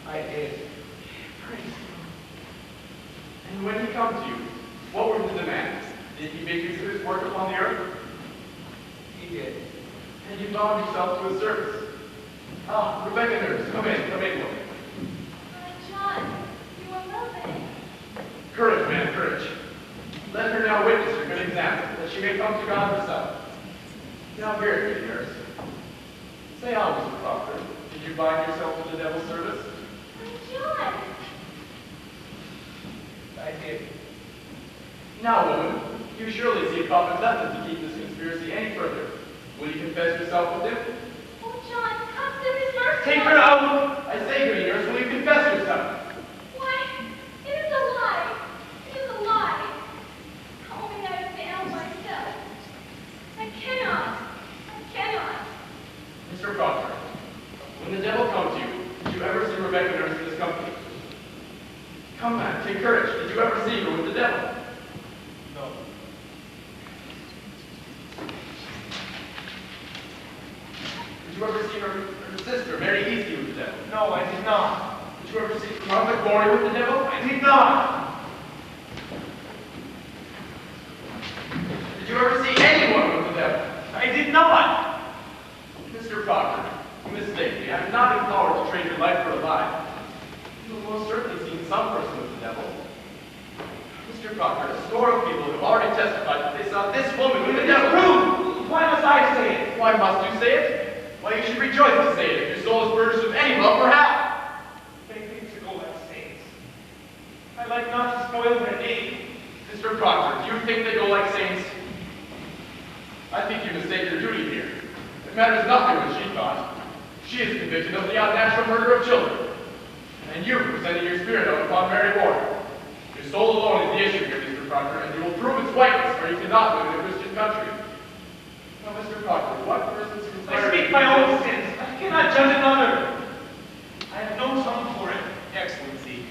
I did. Praise God. And when he come to you, what were his demands? Did he make you do his work upon the earth? He did. And you bound yourself to his service. Ah, Rebecca nurse, come in, look. John, you are well behaved. Courage, man, courage. Let her now witness your good example, that she may come to God herself. Now here, pretty nurse. Say how, Mr. Proctor, did you bind yourself to the devil's service? John! I did. Now, woman, you surely see a proper method to keep this conspiracy any further. Will you confess yourself with him? Oh, John, custom is mercy. Take her out! I say, good nurse, will you confess yourself? Why, it is a lie. It is a lie. How may I have failed myself? I cannot. I cannot. Mr. Proctor, when the devil comes to you, did you ever see Rebecca nurse in this company? Come, man, take courage. Did you ever see her with the devil? No. I did not. Did you ever see conflict glory with the devil? I did not. Did you ever see anyone with the devil? I did not. Mr. Proctor, you mistake me. I am not empowered to trade your life for a lie. You have most certainly seen some person with the devil. Mr. Proctor, a score of people have already testified that they saw this woman with the devil. Prove! Why must I say it? Why must you say it? Why, you should rejoice to say it if your soul is burnished with any love, perhaps. They think to go like saints. I like not to spoil their name. Mr. Proctor, do you think they go like saints? I think you mistake your duty here. It matters nothing what she thought. She is convicted of the unnatural murder of children. And you presented your spirit out upon Mary Warren. Your soul alone is the issue here, Mr. Proctor, and you will prove its whiteness, or you cannot live in a Christian country. Now, Mr. Proctor, what persons I speak my own sins. I cannot judge another. I have no tongue for it. Excellency,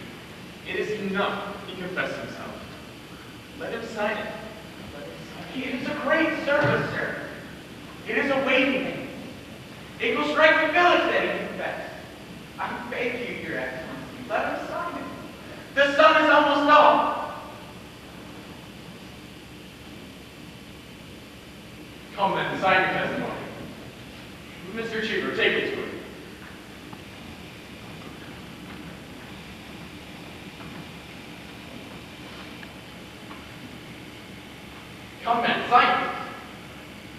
it is enough he confessed himself. Let him sign it. Let him sign It is a great service, sir. It is a waiting. It will strike the village that he confessed. I beg you, Your Excellency, let him sign it. The sun is almost up. Come then, sign your testimony. Mr. Cheever, take it to him. Come then, sign it.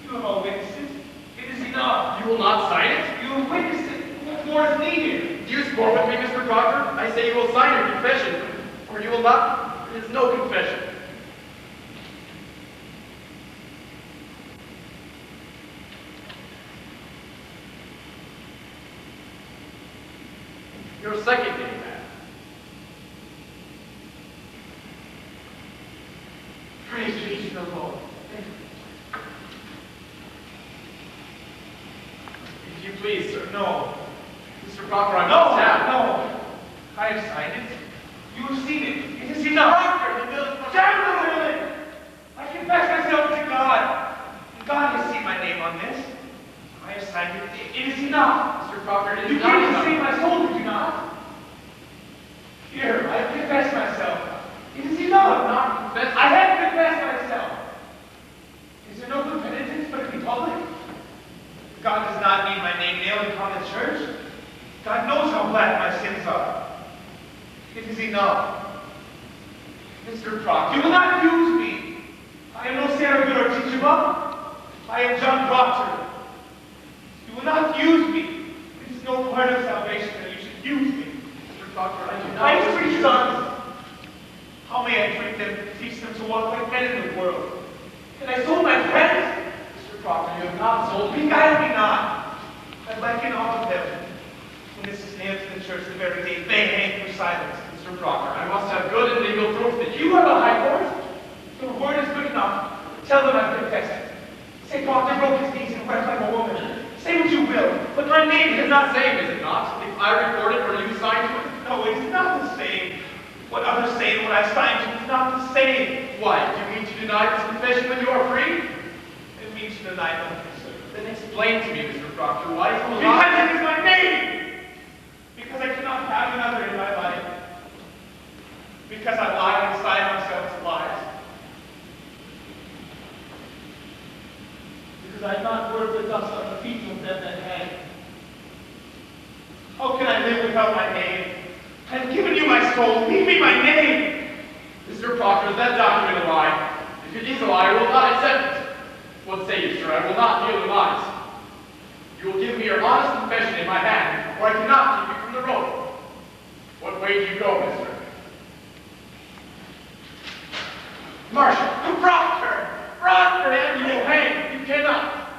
You have all witnessed it. It is enough. You will not sign it? You have witnessed it. What more is needed? Do you score with me, Mr. Proctor? I say you will sign your confession, or you will not. It is no confession. Your second name, man. Praise be to the Lord. If you please, sir. No. Mr. Proctor, I No, must have. no. I have signed it. You have seen it. It is enough. Gentlemen, I confess myself to God. God has seen my name on this. I have signed it. It is enough. Mr. Proctor, it You is came not to enough. save my soul, did you not? Here, I have confessed myself. It is enough. Not confessed. I have confessed myself. Is there no good penitence but to be public? God does not need my name nailed upon the church. God knows how black my sins are. It is enough. Mr. Proctor. You will not use me. I am no Sarah Good or Teachable. I am John Proctor. You will not use me. It is no part of salvation that you should use me. Mr. Proctor, I do not. I have 3 sons. How may I treat them, teach them to walk like men in the world? Can I sold my friends? Mr. Proctor, you have not sold me. Beguile me not. I liken all of them. When this is nailed to the church the very day they hang for silence. Mr. Proctor, I must have good and legal proof that You are the high court. Your word is good enough. Tell them I've confessed it. Say Proctor broke his knees and wept like a woman. Say what you will, but my name It is is not the same, is it not? If I record it or you sign to it? No, it is not the same. What others say and what I sign to is not the same. Why, do you mean to deny this confession when you are free? It means to deny nothing, sir. Then explain to me, Mr. Proctor, why you will Because not... it is my name! Because I cannot have another in my life. Because I lie and sign myself to lies. Because I am not worth the dust on the feet of them that hang. How can I live without my name? I have given you my soul. Leave me my name. Mr. Proctor, is that document a lie? If it is a lie, I will not accept it. What say you, sir? I will not deal in lies. You will give me your honest confession in my hand, or I cannot keep you from the road. What way do you go, mister? Marshal, Proctor! Proctor! And you will hang. You cannot.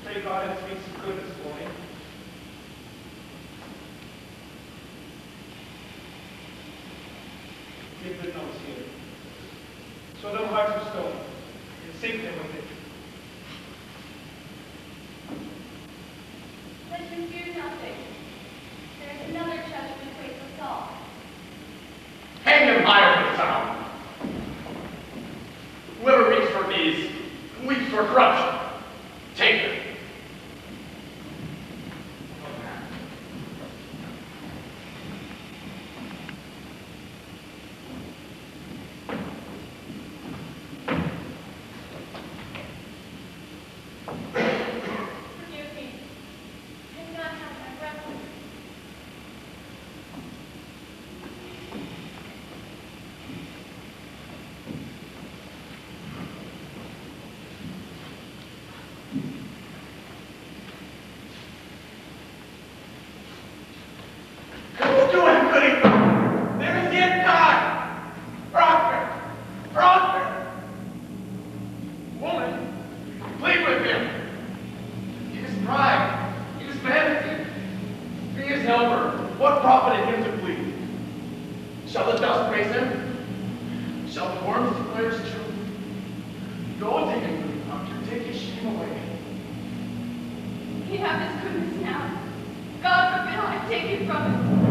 Pray God and speak some goodness for me. Give the notes here. Show them hearts of stone and sink them with it. Let him fear nothing. There is another judge who waits us all. prophet in him to flee. Shall the dust praise him? Shall the worms declare his truth? Go to him, good doctor, take his shame away. He have his goodness now. God forbid I take it from him.